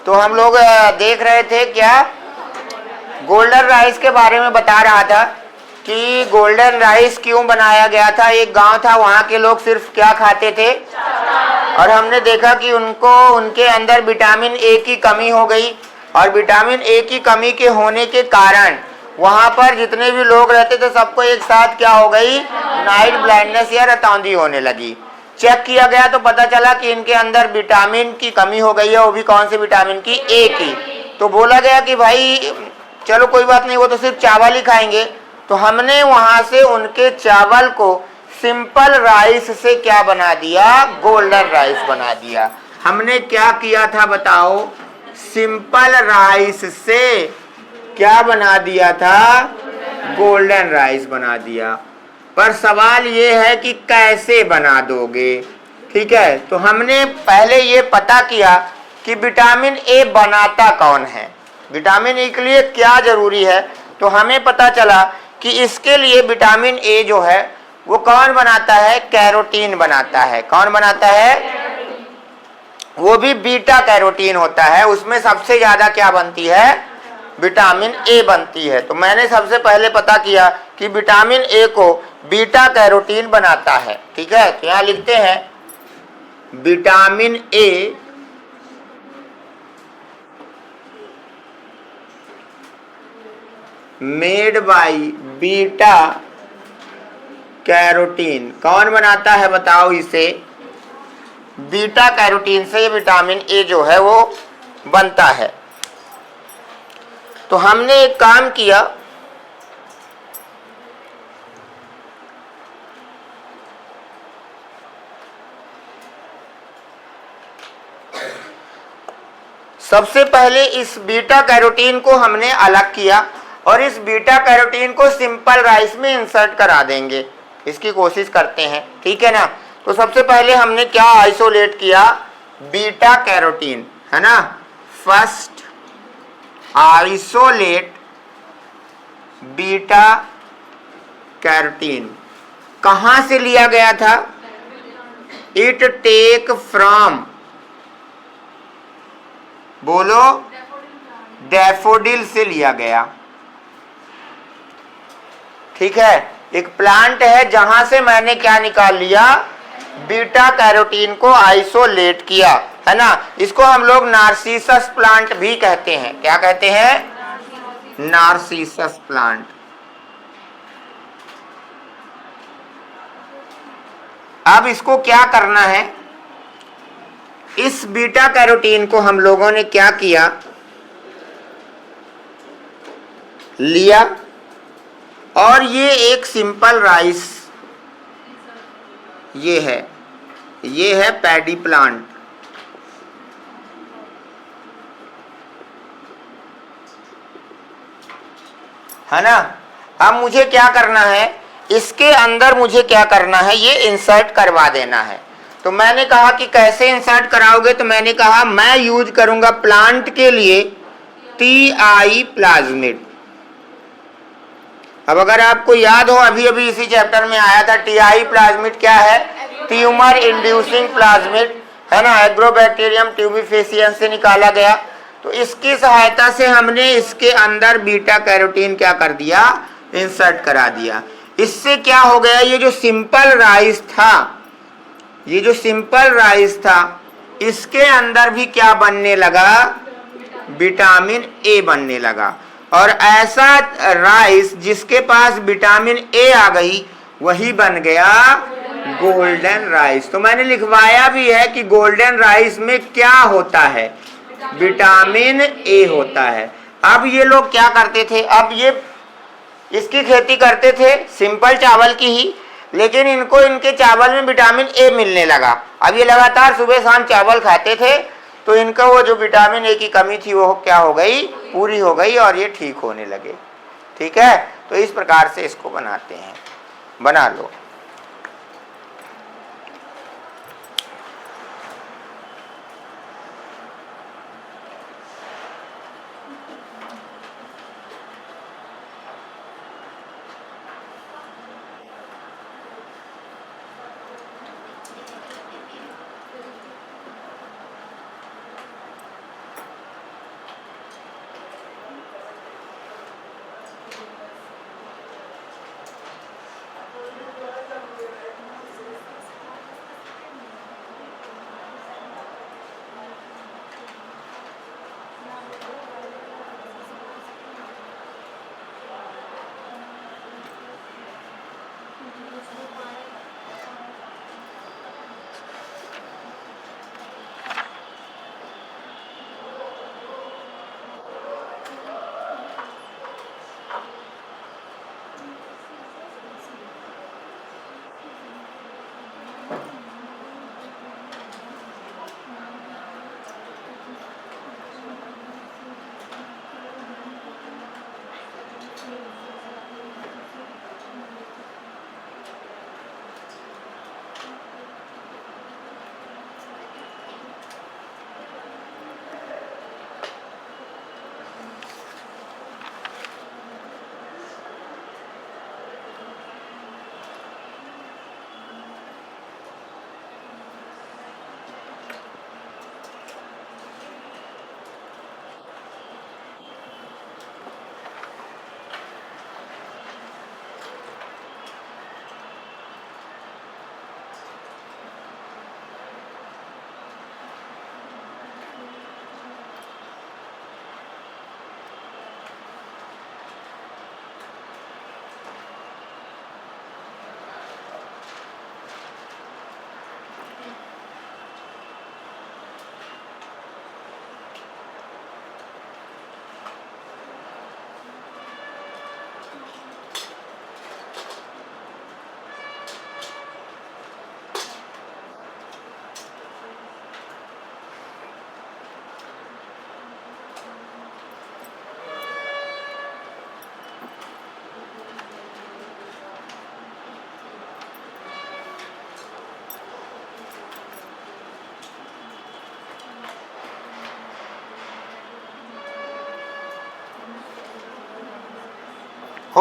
तो हम लोग देख रहे थे क्या, गोल्डन राइस के बारे में बता रहा था कि गोल्डन राइस क्यों बनाया गया था। एक गांव था, वहाँ के लोग सिर्फ क्या खाते थे, और हमने देखा कि उनके अंदर विटामिन ए की कमी हो गई, और विटामिन ए की कमी के होने के कारण वहाँ पर जितने भी लोग रहते थे सबको एक साथ क्या हो गई, नाइट ब्लाइंडनेस या रतौंधी होने लगी। चेक किया गया तो पता चला कि इनके अंदर विटामिन की कमी हो गई है, वो भी कौन से विटामिन की, ए की। तो बोला गया कि भाई चलो कोई बात नहीं, वो तो सिर्फ चावल ही खाएंगे। तो हमने वहाँ से उनके चावल को सिंपल राइस से क्या बना दिया, गोल्डन राइस बना दिया। हमने क्या किया था बताओ, सिंपल राइस से क्या बना दिया था, गोल्डन राइस बना दिया। पर सवाल ये है कि कैसे बना दोगे। ठीक है, तो हमने पहले ये पता किया कि विटामिन ए बनाता कौन है, विटामिन ए के लिए क्या जरूरी है। तो हमें पता चला कि इसके लिए विटामिन ए जो है वो कौन बनाता है, कैरोटीन बनाता है। कौन बनाता है, वो भी बीटा कैरोटीन होता है। उसमें सबसे ज्यादा क्या बनती है, विटामिन ए बनती है। तो मैंने सबसे पहले पता किया कि विटामिन ए को बीटा कैरोटीन बनाता है। ठीक है, तो यहां लिखते हैं vitamin A made by beta carotene. कौन बनाता है बताओ इसे, बीटा कैरोटीन से ये विटामिन ए जो है वो बनता है। तो हमने एक काम किया, सबसे पहले इस बीटा कैरोटीन को हमने अलग किया और इस बीटा कैरोटीन को सिंपल राइस में इंसर्ट करा देंगे। इसकी कोशिश करते हैं, ठीक है ना। तो सबसे पहले हमने क्या आइसोलेट किया, बीटा कैरोटीन, है ना। First isolate beta carotene. कहां से लिया गया था, इट टेक फ्रॉम, बोलो, डैफोडिल से लिया गया। ठीक है, एक प्लांट है जहां से मैंने क्या निकाल लिया, बीटा कैरोटीन को आइसोलेट किया, है ना। इसको हम लोग नार्सिसस प्लांट भी कहते हैं। क्या कहते हैं, नार्सिसस प्लांट। अब इसको क्या करना है, इस बीटा कैरोटीन को हम लोगों ने क्या किया, लिया, और ये एक सिंपल राइस, ये है पैडी प्लांट। है ना। अब मुझे क्या करना है, इसके अंदर मुझे क्या करना है, ये इंसर्ट करवा देना है। तो मैंने कहा कि कैसे इंसर्ट कराओगे, तो मैंने कहा मैं यूज करूंगा प्लांट के लिए टीआई प्लाज्मिड। अब अगर आपको याद हो, अभी अभी इसी चैप्टर में आया था, टीआई प्लाज्मिड क्या है, ट्यूमर इंड्यूसिंग प्लाज्मिड, है ना। एग्रोबैक्टीरियम ट्यूबिफेसियंस से निकाला गया। तो इसकी सहायता से हमने इसके अंदर बीटा कैरोटीन क्या कर दिया, इंसर्ट करा दिया। इससे क्या हो गया, ये जो सिंपल राइस था, इसके अंदर भी क्या बनने लगा, विटामिन ए बनने लगा। और ऐसा राइस जिसके पास विटामिन ए आ गई, वही बन गया गोल्डन राइस। तो मैंने लिखवाया भी है कि गोल्डन राइस में क्या होता है, विटामिन ए होता है। अब ये लोग क्या करते थे, अब ये इसकी खेती करते थे सिंपल चावल की ही, लेकिन इनको इनके चावल में विटामिन ए मिलने लगा। अब ये लगातार सुबह शाम चावल खाते थे, तो इनका वो जो विटामिन ए की कमी थी वो क्या हो गई, पूरी हो गई, और ये ठीक होने लगे। ठीक है, तो इस प्रकार से इसको बनाते हैं, बना लो।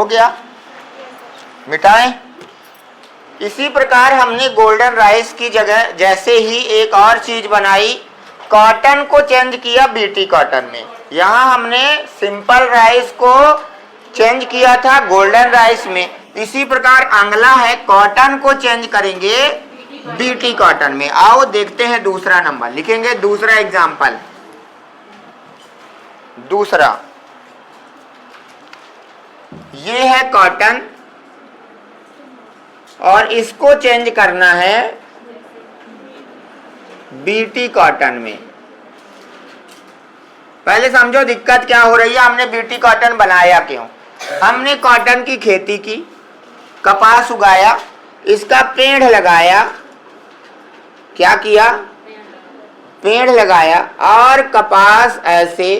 हो गया, मिटाएं। इसी प्रकार हमने गोल्डन राइस की जगह जैसे ही एक और चीज बनाई, कॉटन को चेंज किया बीटी कॉटन में। यहाँ हमने सिंपल राइस को चेंज किया था गोल्डन राइस में, इसी प्रकार अगला है कॉटन को चेंज करेंगे बीटी कॉटन में। आओ देखते हैं दूसरा नंबर, लिखेंगे दूसरा एग्जाम्पल। दूसरा ये है कॉटन और इसको चेंज करना है बीटी कॉटन में। पहले समझो दिक्कत क्या हो रही है, हमने बीटी कॉटन बनाया क्यों। हमने कॉटन की खेती की, कपास उगाया, इसका पेड़ लगाया, क्या किया, पेड़ लगाया और कपास ऐसे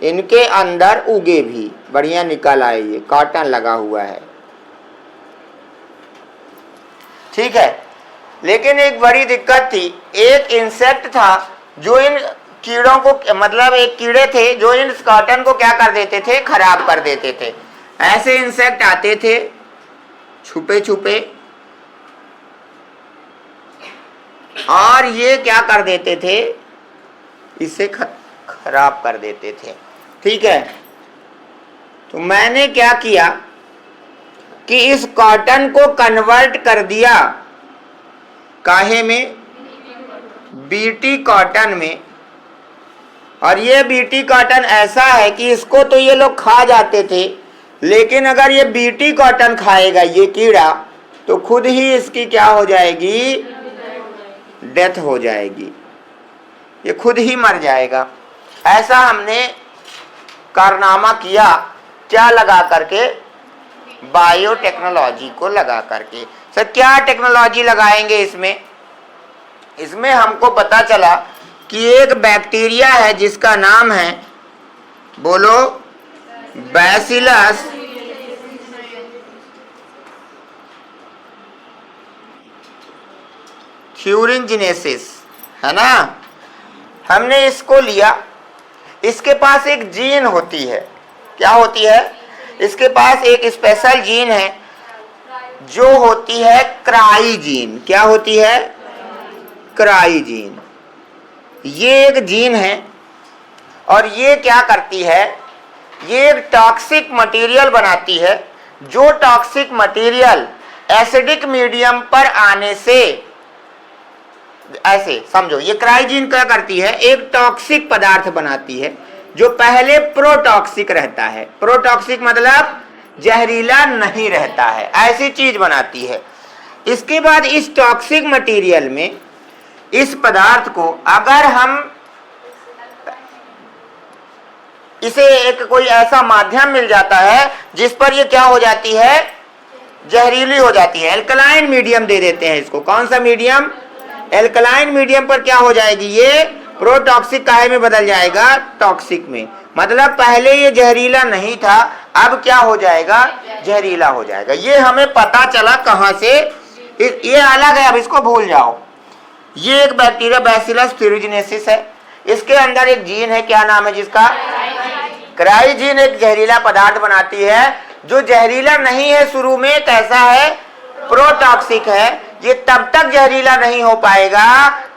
इनके अंदर उगे भी बढ़िया निकल आए, ये कॉटन लगा हुआ है, ठीक है। लेकिन एक बड़ी दिक्कत थी, एक इंसेक्ट था जो इन कीड़ों को, मतलब एक कीड़े थे जो इन कॉटन को क्या कर देते थे, खराब कर देते थे। ऐसे इंसेक्ट आते थे छुपे छुपे और ये क्या कर देते थे, इसे खराब कर देते थे, ठीक है। तो मैंने क्या किया कि इस कॉटन को कन्वर्ट कर दिया काहे में, बीटी कॉटन में। और ये बीटी कॉटन ऐसा है कि इसको तो ये लोग खा जाते थे, लेकिन अगर ये बीटी कॉटन खाएगा ये कीड़ा तो खुद ही इसकी क्या हो जाएगी, डेथ हो जाएगी, ये खुद ही मर जाएगा। ऐसा हमने कारनामा किया, क्या लगा करके, बायोटेक्नोलॉजी को लगा करके। सर क्या टेक्नोलॉजी लगाएंगे इसमें, इसमें हमको पता चला कि एक बैक्टीरिया है जिसका नाम है, बोलो, बैसिलस थ्यूरिंजिनेसिस, है ना। हमने इसको लिया, इसके पास एक जीन होती है, क्या होती है, इसके पास एक स्पेशल जीन है जो होती है क्राई जीन। क्या होती है, क्राई जीन। ये एक जीन है और ये क्या करती है, ये एक टॉक्सिक मटेरियल बनाती है, जो टॉक्सिक मटेरियल एसिडिक मीडियम पर आने से, ऐसे समझो, ये क्राई जीन क्या करती है, एक टॉक्सिक पदार्थ बनाती है जो पहले प्रोटॉक्सिक रहता है। प्रोटॉक्सिक मतलब जहरीला नहीं रहता है, ऐसी चीज बनाती है। इसके बाद इस टॉक्सिक मटेरियल में इस पदार्थ को अगर हम इसे एक कोई ऐसा माध्यम मिल जाता है जिस पर ये क्या हो जाती है, जहरीली हो जाती है, एल्कलाइन मीडियम दे देते हैं इसको। कौन सा मीडियम, एल्कलाइन मीडियम पर क्या हो जाएगी, ये प्रोटॉक्सिक काहे में बदल जाएगा, टॉक्सिक में। मतलब पहले ये जहरीला नहीं था, अब क्या हो जाएगा, जहरीला हो जाएगा। ये हमें पता चला कहां से, ये अलग है, अब इसको भूल जाओ। ये एक बैक्टीरिया बैसिलस थ्यूरिंजिनेसिस है, इसके अंदर एक जीन है, क्या नाम है जिसका, क्राई जीन। एक जहरीला पदार्थ बनाती है जो जहरीला नहीं है शुरू में, कैसा है, प्रोटॉक्सिक है। ये तब तक जहरीला नहीं हो पाएगा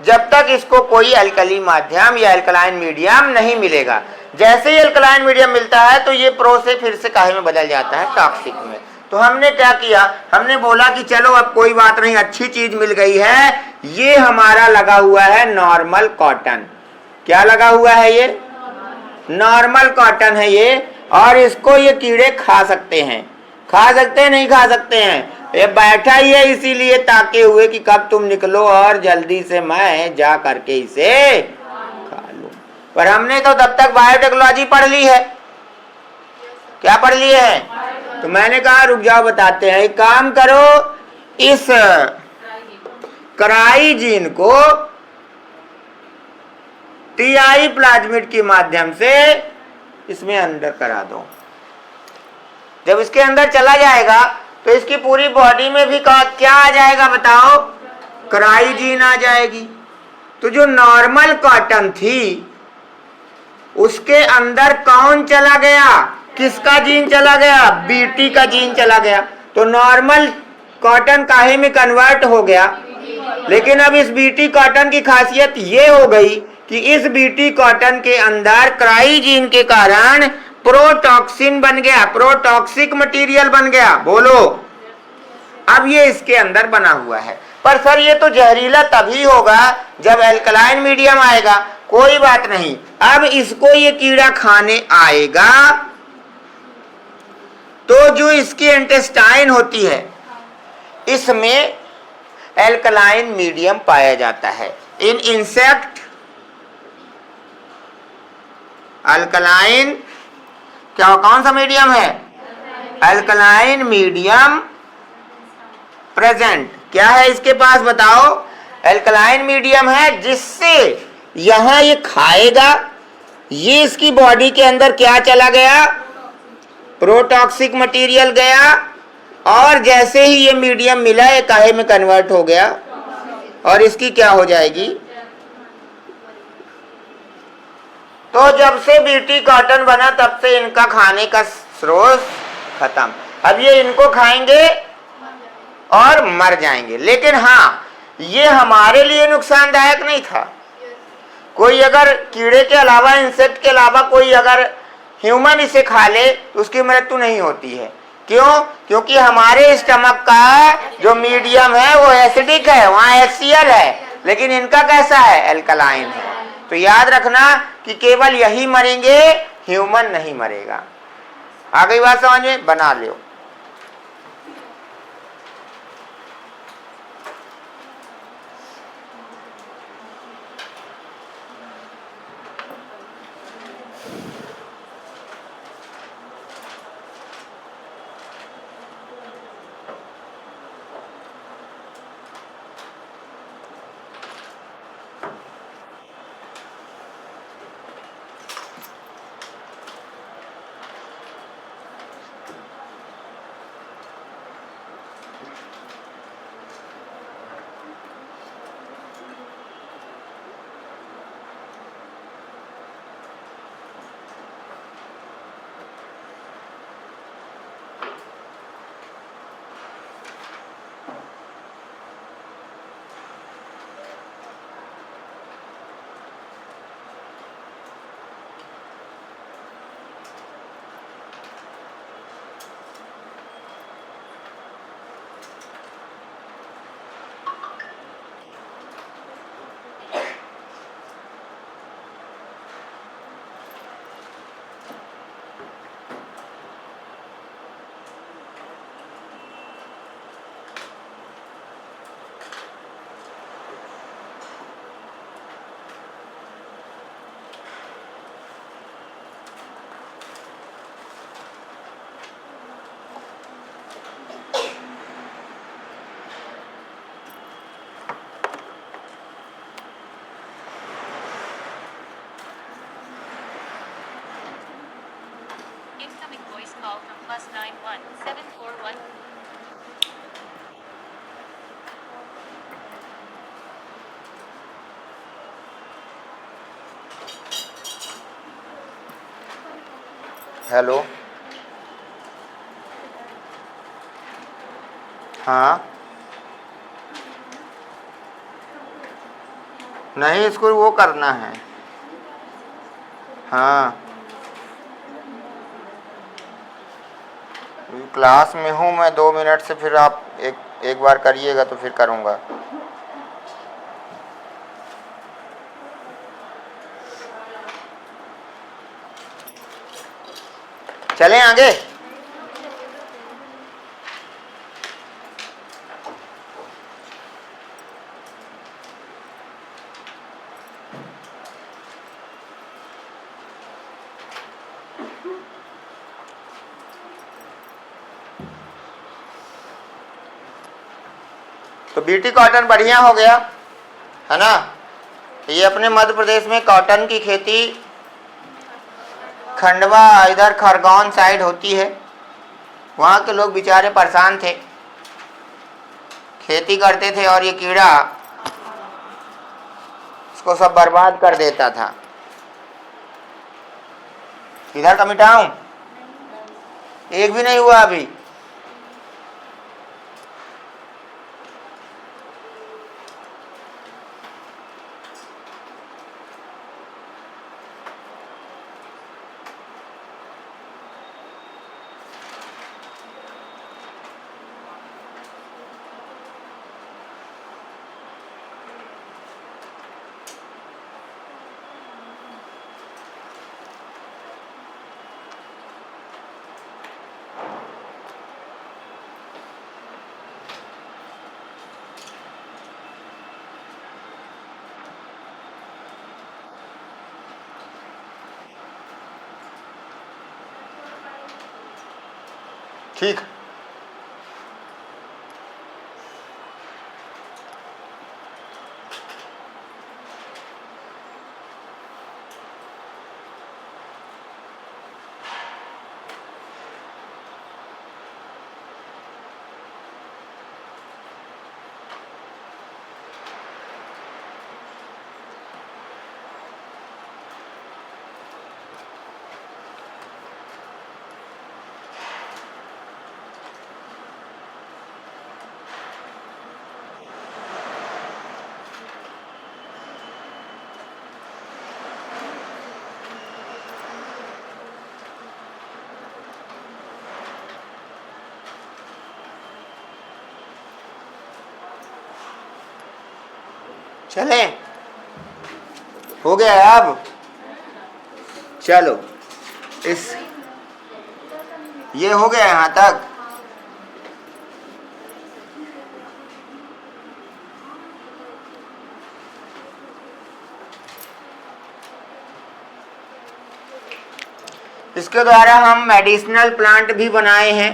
जब तक इसको कोई अल्कली माध्यम या अल्कलाइन मीडियम नहीं मिलेगा। जैसे ही अल्कलाइन मीडियम मिलता है तो ये प्रो से फिर से काहे में बदल जाता है, टॉक्सिक में। तो हमने क्या किया, हमने बोला कि चलो अब कोई बात नहीं, अच्छी चीज मिल गई है। ये हमारा लगा हुआ है नॉर्मल कॉटन। क्या लगा हुआ है, ये नॉर्मल कॉटन है ये, और इसको ये कीड़े खा सकते हैं, खा सकते हैं, नहीं खा सकते हैं। ये बैठा ही है इसीलिए ताके हुए कि कब तुम निकलो और जल्दी से मैं जा करके इसे खा लूं। पर हमने तो तब तक बायोटेक्नोलॉजी पढ़ ली है। क्या पढ़ ली है, तो मैंने कहा रुक जाओ बताते हैं। एक काम करो, इस क्राई जीन को टीआई प्लाज्मिड के माध्यम से इसमें अंदर करा दो। जब इसके अंदर चला जाएगा तो इसकी पूरी बॉडी में भी क्या आ जाएगा बताओ, क्राई जीन आ जाएगी। तो जो नॉर्मल कॉटन थी उसके अंदर कौन चला गया, किसका जीन चला गया? बीटी का जीन चला गया। तो नॉर्मल कॉटन काहे में कन्वर्ट हो गया। लेकिन अब इस बीटी कॉटन की खासियत ये हो गई कि इस बीटी कॉटन के अंदर क्राई जीन के कारण प्रोटॉक्सिन बन गया, प्रोटॉक्सिक मटेरियल बन गया। बोलो, अब ये इसके अंदर बना हुआ है। पर सर ये तो जहरीला तभी होगा जब एल्कलाइन मीडियम आएगा। कोई बात नहीं, अब इसको ये कीड़ा खाने आएगा तो जो इसकी इंटेस्टाइन होती है इसमें एल्कलाइन मीडियम पाया जाता है। इन इंसेक्ट अल्कलाइन क्या, कौन सा मीडियम है? Alkaline medium present. क्या है इसके पास बताओ? एल्कलाइन मीडियम है, जिससे यहां ये खाएगा, ये इसकी बॉडी के अंदर क्या चला गया? प्रोटॉक्सिक मटेरियल गया, और जैसे ही ये मीडियम मिला ये काहे में कन्वर्ट हो गया और इसकी क्या हो जाएगी? तो जब से बीटी कॉटन बना तब से इनका खाने का स्रोत खत्म। अब ये इनको खाएंगे और मर जाएंगे। लेकिन हाँ, ये हमारे लिए नुकसानदायक नहीं था। कोई अगर कीड़े के अलावा, इंसेक्ट के अलावा कोई अगर ह्यूमन इसे खा ले तो उसकी मृत्यु नहीं होती है। क्यों? क्योंकि हमारे स्टमक का जो मीडियम है वो एसिडिक है, वहाँ HCl है, लेकिन इनका कैसा है? एल्कलाइन है। तो याद रखना कि केवल यही मरेंगे, ह्यूमन नहीं मरेगा। आ गई बात समझ में? बना लो। call from +91741. हेलो, हाँ, नहीं इसको वो करना है। हाँ, क्लास में हूँ मैं, 2 मिनट से, फिर आप एक बार करिएगा तो फिर करूँगा। चलें आगे। तो बीटी कॉटन बढ़िया हो गया है ना। ये अपने मध्य प्रदेश में कॉटन की खेती खंडवा, इधर खरगोन साइड होती है। वहाँ के लोग बेचारे परेशान थे, खेती करते थे और ये कीड़ा इसको सब बर्बाद कर देता था। इधर का मिटाऊं? एक भी नहीं हुआ अभी। ठीक। चले, हो गया है अब। चलो, इस ये हो गया यहां तक। इसके द्वारा हम मेडिसिनल प्लांट भी बनाए हैं।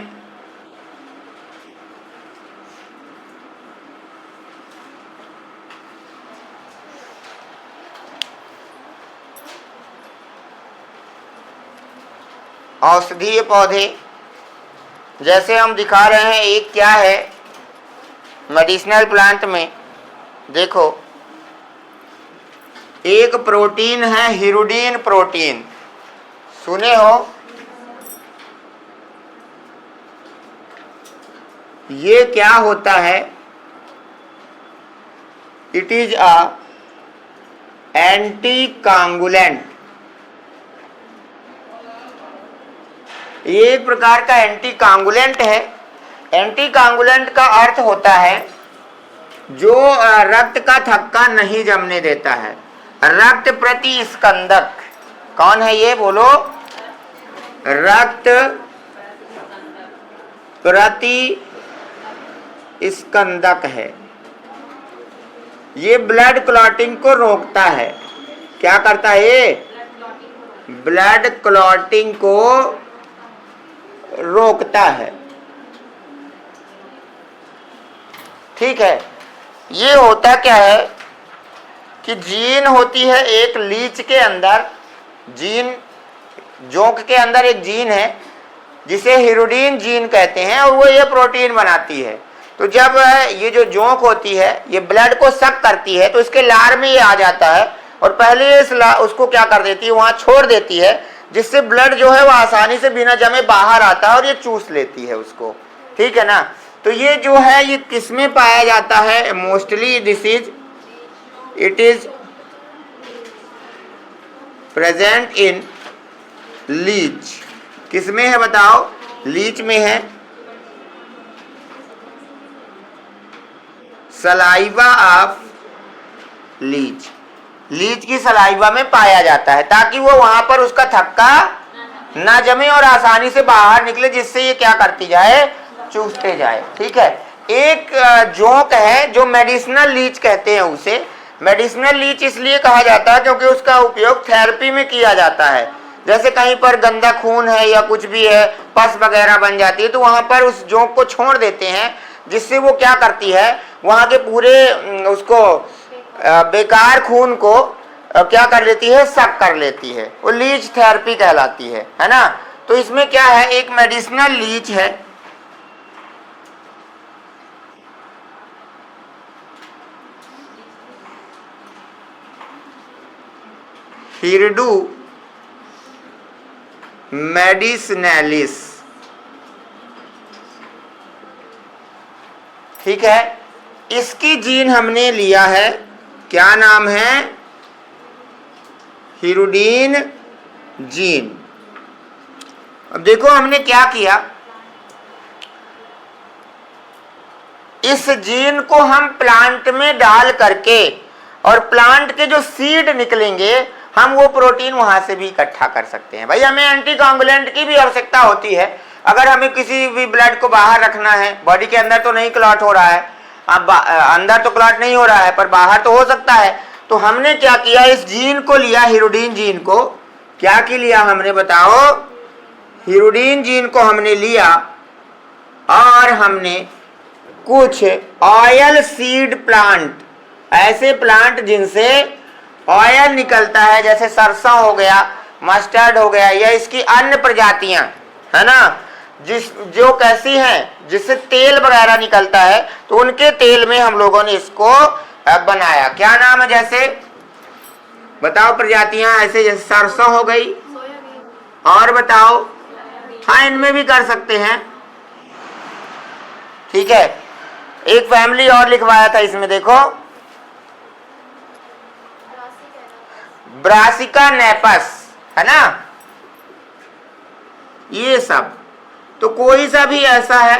औषधीय पौधे जैसे हम दिखा रहे हैं, एक क्या है मेडिसिनल प्लांट में, देखो एक प्रोटीन है हिरुडीन प्रोटीन, सुने हो? ये क्या होता है? It is a anticoagulant. ये एक प्रकार का एंटी कांगुलेंट है। एंटी कांगुलेंट का अर्थ होता है जो रक्त का थक्का नहीं जमने देता है। रक्त प्रति स्कंदक। कौन है ये, बोलो? रक्त प्रति स्कंदक है। ये ब्लड क्लॉटिंग को रोकता है। क्या करता है ये? ब्लड क्लॉटिंग को रोकता है। ठीक है। ये होता क्या है कि जीन होती है एक लीच के अंदर, जीन जोंक के अंदर एक जीन है जिसे हिरुडीन जीन कहते हैं, और वो ये प्रोटीन बनाती है। तो जब ये जो जोंक होती है ये ब्लड को सक करती है तो इसके लार में ये आ जाता है और पहले उसको क्या कर देती है, वहां छोड़ देती है, जिससे ब्लड जो है वो आसानी से बिना जमे बाहर आता है और ये चूस लेती है उसको। ठीक है ना? तो ये जो है ये किसमें पाया जाता है? Mostly this is it is present in leech. किसमें है बताओ? लीच में है। सलाइवा ऑफ लीच, लीच की सलाइवा में पाया जाता है ताकि वो वहां पर उसका थक्का ना जमे और आसानी से बाहर निकले, जिससे ये क्या करती जाए? चूसते जाए। ठीक है। एक जोंक है जो मेडिसिनल लीच कहते हैं उसे। मेडिसिनल लीच इसलिए कहा जाता है क्योंकि उसका उपयोग थेरेपी में किया जाता है। जैसे कहीं पर गंदा खून है या कुछ भी है, पस वगैरह बन जाती है, तो वहां पर उस जोंक को छोड़ देते हैं, जिससे वो क्या करती है, वहां के पूरे उसको बेकार खून को क्या कर लेती है? सक कर लेती है। वो लीच थेरेपी कहलाती है ना? तो इसमें क्या है, एक मेडिसिनल लीच है। हिरडू मेडिसिनलिस, ठीक है, इसकी जीन हमने लिया है, क्या नाम है, हिरुडीन जीन। अब देखो हमने क्या किया, इस जीन को हम प्लांट में डाल करके और प्लांट के जो सीड निकलेंगे हम वो प्रोटीन वहां से भी इकट्ठा कर सकते हैं। भाई हमें एंटीकोगुलेंट की भी आवश्यकता होती है, अगर हमें किसी भी ब्लड को बाहर रखना है, बॉडी के अंदर तो नहीं क्लॉट हो रहा है, अब अंदर तो क्लॉट नहीं हो रहा है पर बाहर तो हो सकता है, तो हमने क्या किया, इस जीन को लिया, हिरुडीन जीन को, क्या की लिया हमने बताओ, हिरुडीन जीन को हमने लिया और हमने कुछ ऑयल सीड प्लांट, ऐसे प्लांट जिनसे ऑयल निकलता है, जैसे सरसों हो गया, मस्टर्ड हो गया, या इसकी अन्य प्रजातियां है ना, जो कैसी हैं जिससे तेल वगैरह निकलता है, तो उनके तेल में हम लोगों ने इसको बनाया। क्या नाम है, जैसे बताओ प्रजातियां, ऐसे जैसे सरसों हो गई, और बताओ, हाँ इनमें भी कर सकते हैं, ठीक है। एक फैमिली और लिखवाया था इसमें, देखो ब्रासिका नेपस है ना, ये सब, तो कोई सा भी ऐसा है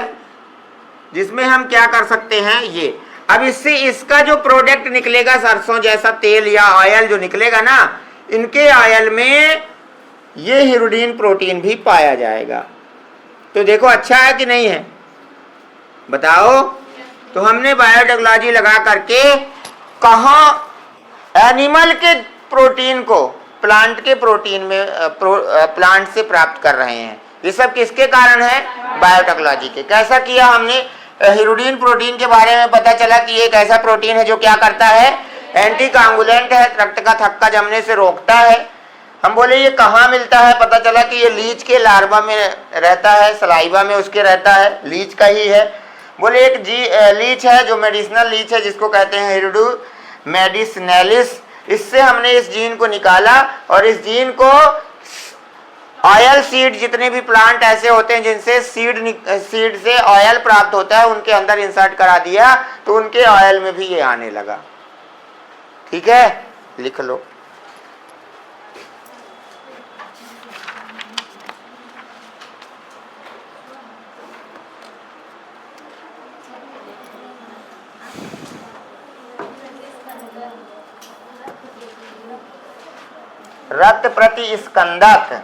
जिसमें हम क्या कर सकते हैं, ये। अब इससे इसका जो प्रोडक्ट निकलेगा, सरसों जैसा तेल या ऑयल जो निकलेगा ना, इनके ऑयल में ये हिरुडीन प्रोटीन भी पाया जाएगा। तो देखो अच्छा है कि नहीं है, बताओ। तो हमने बायोटेक्नोलॉजी लगा करके कहाँ एनिमल के प्रोटीन को प्लांट के प्रोटीन में प्लांट से प्राप्त कर रहे हैं। ये सब किसके कारण है, बायोटेक्नोलॉजी के। कैसा किया हमने, हिरुडीन प्रोटीन के बारे में पता चला कि ये एक ऐसा प्रोटीन है जो क्या करता है, एंटीकोगुलेंट है, रक्त का थक्का जमने से रोकता है। हम बोले ये कहाँ मिलता है, पता चला कि ये लीच के लार्वा में रहता है, सलाइवा में उसके रहता है, लीच का ही है। बोले एक लीच है जो मेडिसिनल लीच है, जिसको कहते हैं हिरुडू मेडिसिनलिस। इससे हमने इस जीन को निकाला और इस जीन को ऑयल सीड, जितने भी प्लांट ऐसे होते हैं जिनसे सीड से ऑयल प्राप्त होता है, उनके अंदर इंसर्ट करा दिया, तो उनके ऑयल में भी ये आने लगा। ठीक है, लिख लो। रक्त प्रतिस्कंदक,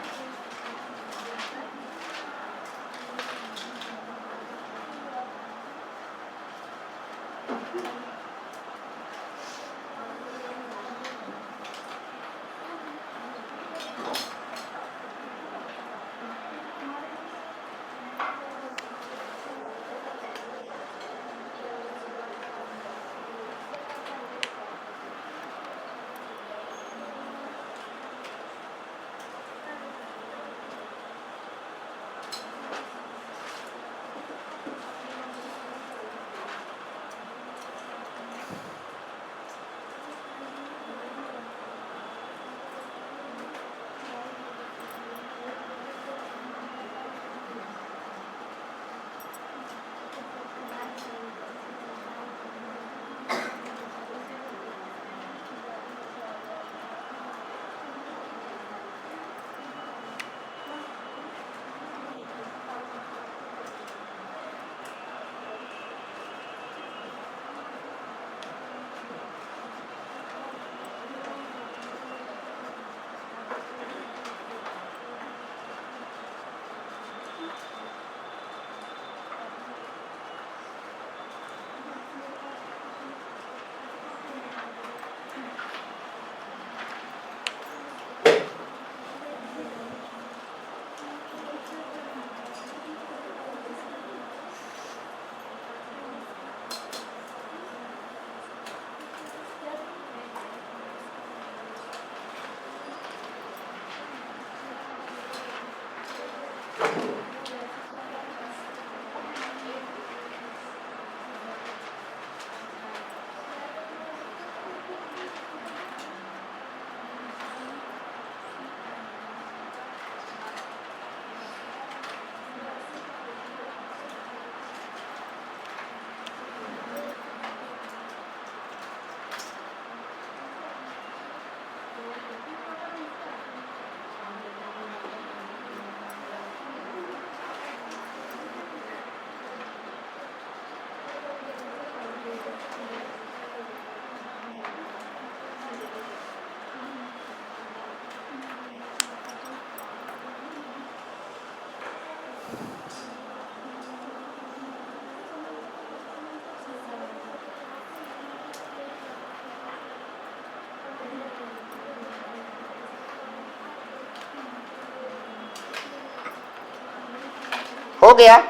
गया।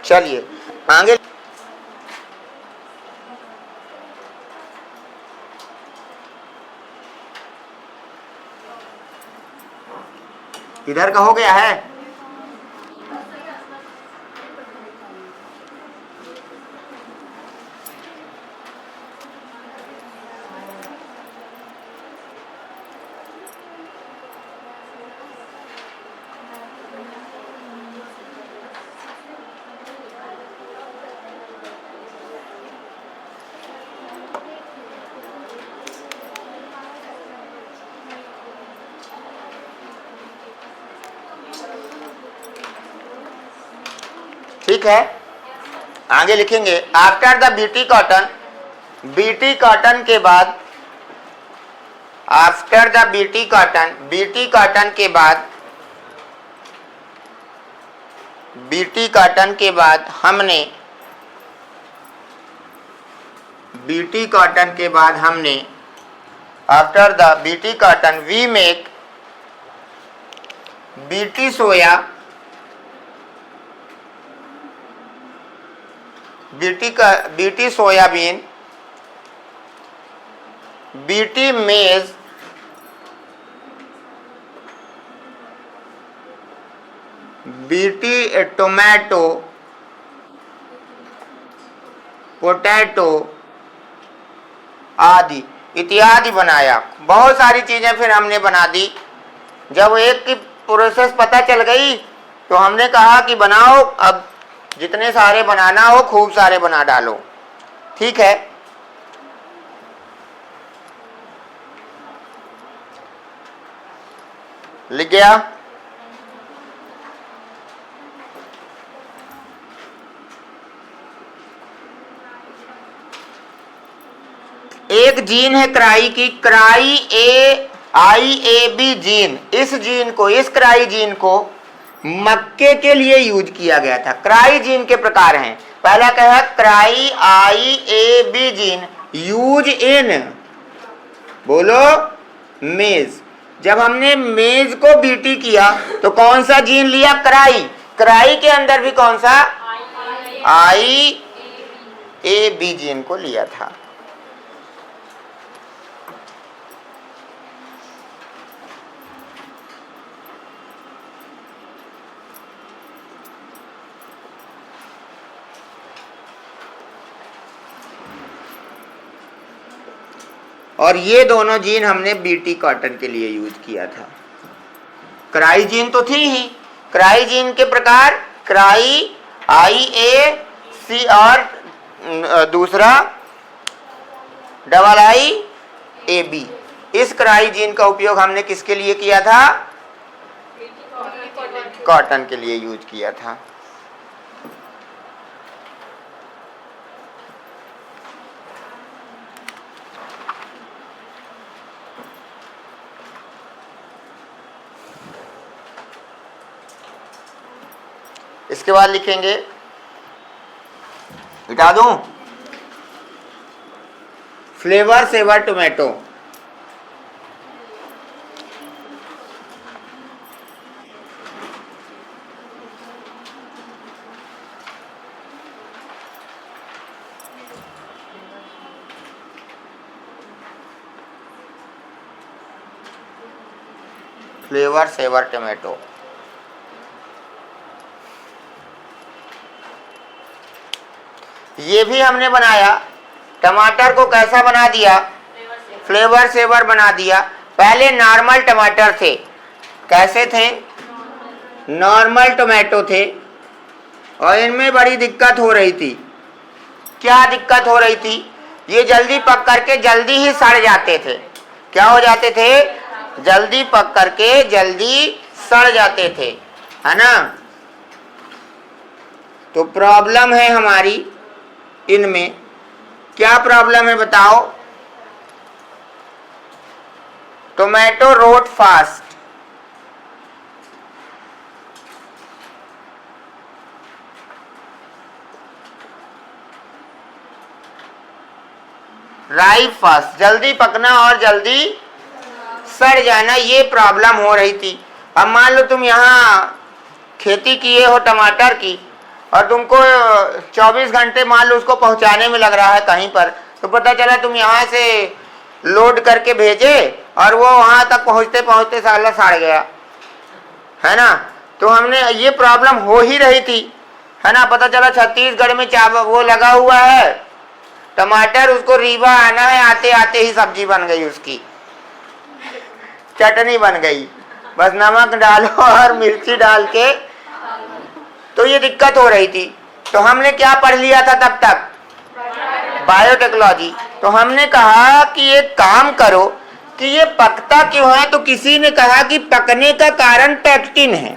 चलिए आगे, इधर का हो गया है। ठीक है, आगे लिखेंगे after the BT cotton, BT cotton के बाद, after the BT cotton, BT cotton के बाद, बीटी कॉटन के बाद हमने, बीटी कॉटन के बाद हमने, after the BT cotton we make BT soya, BT soybean, BT maize, BT tomato, potato आदि इत्यादि बनाया। बहुत सारी चीजें फिर हमने बना दी। जब एक की प्रोसेस पता चल गई तो हमने कहा कि बनाओ, अब जितने सारे बनाना हो खूब सारे बना डालो। ठीक है, लिख गया। एक जीन है क्राई की, क्राई IAB जीन। इस जीन को, इस क्राई जीन को मक्के के लिए यूज किया गया था। क्राई जीन के प्रकार हैं। पहला क्या है, cry IAB gene use in, बोलो, मेज। जब हमने मेज को बीटी किया तो कौन सा जीन लिया, क्राई। क्राई के अंदर भी कौन सा, IAB जीन को लिया था। और ये दोनों जीन हमने बीटी कॉटन के लिए यूज किया था। क्राई जीन तो थी ही। क्राई जीन के प्रकार, क्राई IAC और दूसरा IIAB। इस क्राई जीन का उपयोग हमने किसके लिए किया था, कॉटन के लिए यूज किया था। इसके बाद लिखेंगे, मिटा दूं, flavour saver tomato. Flavour saver tomato, ये भी हमने बनाया। टमाटर को कैसा बना दिया, फ्लेवर सेवर बना दिया। पहले नॉर्मल टमाटर थे, कैसे थे, नॉर्मल टोमेटो थे, और इनमें बड़ी दिक्कत हो रही थी। क्या दिक्कत हो रही थी, ये जल्दी पक करके जल्दी ही सड़ जाते थे। क्या हो जाते थे, जल्दी पक करके जल्दी सड़ जाते थे, है ना। तो प्रॉब्लम है हमारी इनमें। क्या प्रॉब्लम है बताओ, tomato rot fast, ripe fast, जल्दी पकना और जल्दी सड़ जाना, ये प्रॉब्लम हो रही थी। अब मान लो तुम यहाँ खेती किए हो टमाटर की और तुमको 24 घंटे मान लो उसको पहुंचाने में लग रहा है कहीं पर, तो पता चला तुम यहाँ से लोड करके भेजे और वो वहां तक पहुंचते पहुंचते साला सड़ गया, है ना। तो हमने ये प्रॉब्लम हो ही रही थी, है ना। पता चला छत्तीसगढ़ में चावल वो लगा हुआ है टमाटर, उसको रीवा आना है, आते आते ही सब्जी बन गई, उसकी चटनी बन गई, बस नमक डालो और मिर्ची डाल के। तो ये दिक्कत हो रही थी। तो हमने क्या पढ़ लिया था तब तक? बायोटेक्नोलॉजी। तो हमने कहा कि एक काम करो कि ये पकता क्यों है, तो किसी ने कहा कि पकने का कारण पैक्टिन है।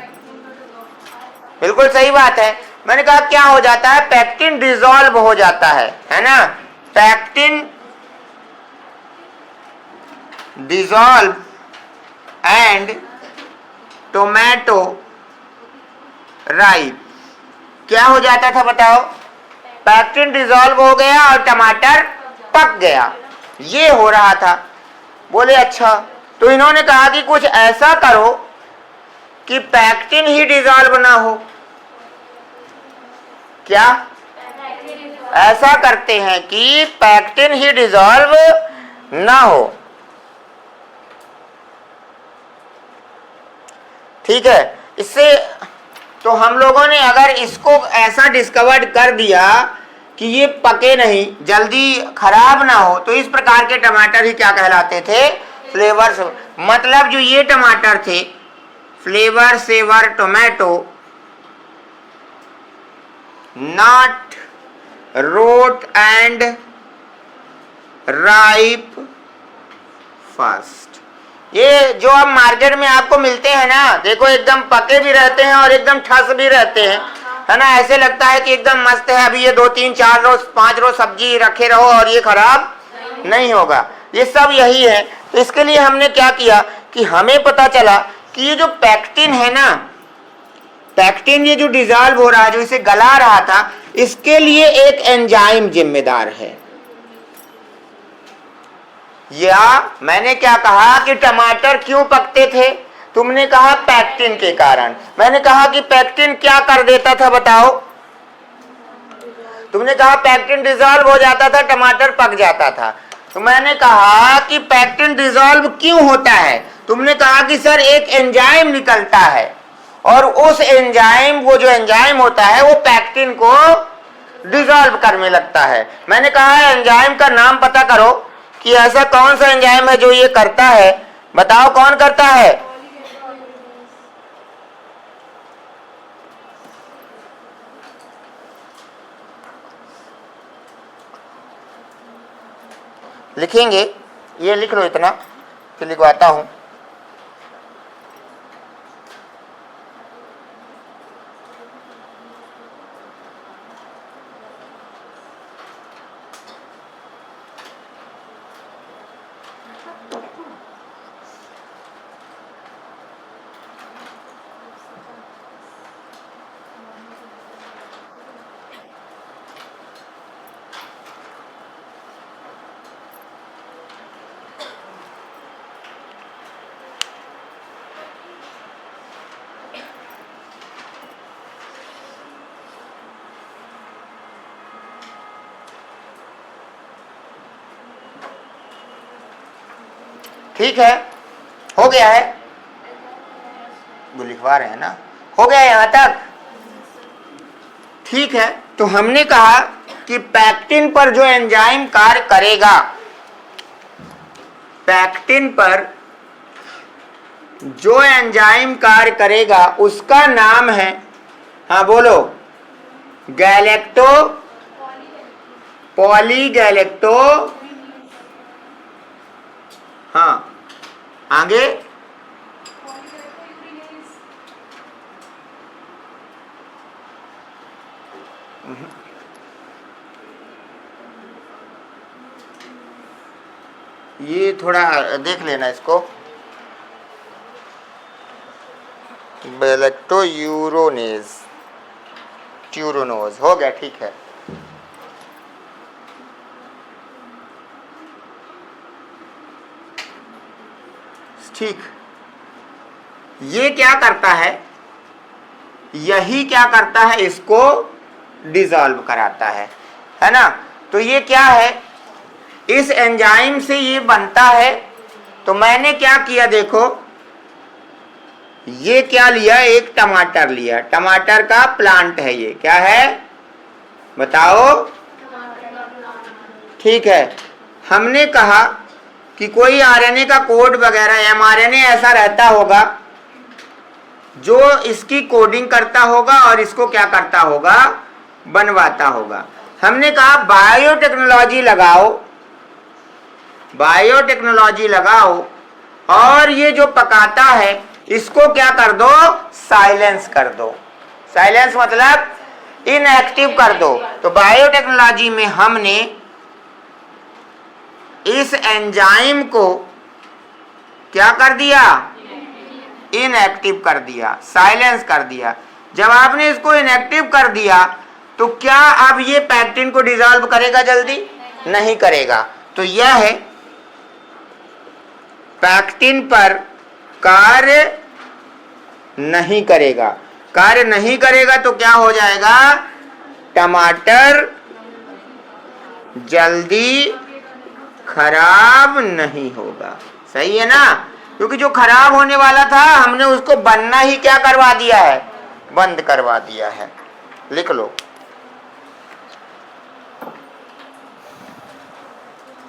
बिल्कुल सही बात है। मैंने कहा क्या हो जाता है, पैक्टिन डिसॉल्व हो जाता है ना। Pectin dissolve and tomato ripe. क्या हो जाता था बताओ? पैक्टिन डिसॉल्व हो गया और टमाटर पक गया, ये हो रहा था। बोले अच्छा, तो इन्होंने कहा कि कुछ ऐसा करो कि पैक्टिन ही डिसॉल्व ना हो। क्या ऐसा करते हैं कि पैक्टिन ही डिसॉल्व ना हो, ठीक है। इससे तो हम लोगों ने अगर इसको ऐसा डिस्कवर कर दिया कि ये पके नहीं, जल्दी खराब ना हो, तो इस प्रकार के टमाटर ही क्या कहलाते थे? फ्लेवर। मतलब जो ये टमाटर थे flavour saver tomato, not rot and ripe first. ये जो अब मार्केट में आपको मिलते हैं ना, देखो एकदम पके भी रहते हैं और एकदम ठस भी रहते हैं, है ना। ऐसे लगता है कि एकदम मस्त है, अभी ये 2 3 4 रोज 5 रोज सब्जी रखे रहो और ये खराब नहीं होगा। ये सब यही है। तो इसके लिए हमने क्या किया कि हमें पता चला कि ये जो पैक्टिन है ना, पैक्टिन ये जो डिसॉल्व हो रहा है, जो इसे गला रहा था, इसके लिए एक एंजाइम जिम्मेदार है। या मैंने क्या कहा कि टमाटर क्यों पकते थे? तुमने कहा पैक्टिन के कारण। मैंने कहा कि पैक्टिन क्या कर देता था बताओ? तुमने कहा पैक्टिन डिसॉल्व हो जाता था, टमाटर पक जाता था। तो मैंने कहा कि पैक्टिन डिसॉल्व क्यों होता है? तुमने कहा कि सर एक एंजाइम निकलता है और उस एंजाइम, वो जो एंजाइम होता है वो पैक्टिन को डिसॉल्व करने लगता है। मैंने कहा एंजाइम का नाम पता करो कि ऐसा कौन सा एंजाइम है जो ये करता है। बताओ कौन करता है? लिखेंगे, ये लिख लो इतना, फिर लिखवाता हूं। ठीक है, हो गया है, वो लिखवा रहे हैं ना, हो गया यहां तक, ठीक है। तो हमने कहा कि पैक्टिन पर जो एंजाइम कार्य करेगा, पैक्टिन पर जो एंजाइम कार्य करेगा उसका नाम है, हाँ बोलो, गैलेक्टो पॉलीगैलेक्टो, हाँ आगे ये थोड़ा देख लेना इसको, गैलेक्टो यूरोनेज, ट्यूरोनोज, हो गया, ठीक है। ठीक, ये क्या करता है यही क्या करता है, इसको डिसॉल्व कराता है ना। तो ये क्या है, इस एंजाइम से ये बनता है। तो मैंने क्या किया, देखो ये क्या लिया, एक टमाटर लिया, टमाटर का प्लांट है, ये क्या है बताओ। ठीक है, हमने कहा कि कोई आरएनए का कोड वगैरह, एमआरएनए ऐसा रहता होगा जो इसकी कोडिंग करता होगा और इसको क्या करता होगा, बनवाता होगा। हमने कहा बायोटेक्नोलॉजी लगाओ, बायोटेक्नोलॉजी लगाओ, और ये जो पकाता है इसको क्या कर दो, साइलेंस कर दो। साइलेंस मतलब इनएक्टिव कर दो। तो बायोटेक्नोलॉजी में हमने इस एंजाइम को क्या कर दिया, इनएक्टिव कर दिया, साइलेंस कर दिया। जब आपने इसको इनएक्टिव कर दिया तो क्या अब ये पैक्टिन को डिसॉल्व करेगा जल्दी, नहीं करेगा। तो यह है पैक्टिन पर कार्य नहीं करेगा, कार्य नहीं करेगा। तो क्या हो जाएगा, टमाटर जल्दी खराब नहीं होगा। सही है ना, क्योंकि जो खराब होने वाला था हमने उसको बनना ही क्या करवा दिया है, बंद करवा दिया है। लिख लो।